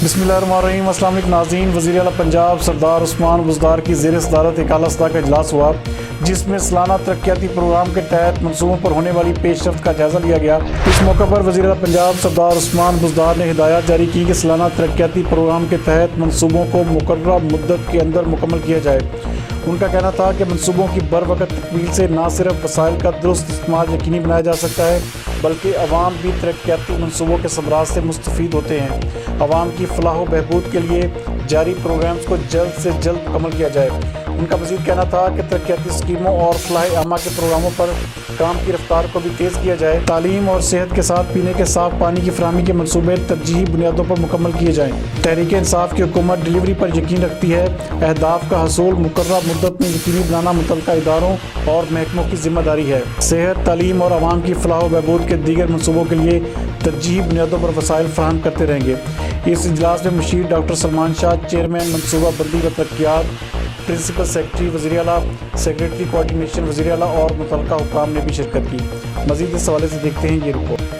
بسم اللہ الرحمن الرحیم۔ السلام علیکم ناظرین، وزیر اعلیٰ پنجاب سردار عثمان بزدار کی زیر صدارت ایک اعلیٰ سطح کا اجلاس ہوا، جس میں سالانہ ترقیاتی پروگرام کے تحت منصوبوں پر ہونے والی پیش رفت کا جائزہ لیا گیا۔ اس موقع پر وزیر اعلیٰ پنجاب سردار عثمان بزدار نے ہدایات جاری کی کہ سالانہ ترقیاتی پروگرام کے تحت منصوبوں کو مقررہ مدت کے اندر مکمل کیا جائے۔ ان کا کہنا تھا کہ منصوبوں کی بروقت تکمیل سے نہ صرف وسائل کا درست استعمال یقینی بنایا جا سکتا ہے، بلکہ عوام بھی ترقیاتی منصوبوں کے ثمرات سے مستفید ہوتے ہیں۔ عوام کی فلاح و بہبود کے لیے جاری پروگرامز کو جلد سے جلد مکمل کیا جائے۔ ان کا مزید کہنا تھا کہ ترقیاتی اسکیموں اور فلاح عامہ کے پروگراموں پر کام کی رفتار کو بھی تیز کیا جائے۔ تعلیم اور صحت کے ساتھ پینے کے صاف پانی کی فراہمی کے منصوبے ترجیحی بنیادوں پر مکمل کیے جائیں۔ تحریک انصاف کی حکومت ڈلیوری پر یقین رکھتی ہے۔ اہداف کا حصول مقررہ مدت میں یقینی بنانا متعلقہ اداروں اور محکموں کی ذمہ داری ہے۔ صحت، تعلیم اور عوام کی فلاح و بہبود کے دیگر منصوبوں کے لیے ترجیحی بنیادوں پر وسائل فراہم کرتے رہیں گے۔ اس اجلاس میں مشیر ڈاکٹر سلمان شاہ، چیئرمین منصوبہ بندی و ترقیات، پرنسپل سیکرٹری وزیر اعلیٰ، سیکرٹری کوارڈینیشن وزیر اعلیٰ اور متعلقہ حکام نے بھی شرکت کی۔ مزید اس حوالے سے دیکھتے ہیں یہ رپورٹ۔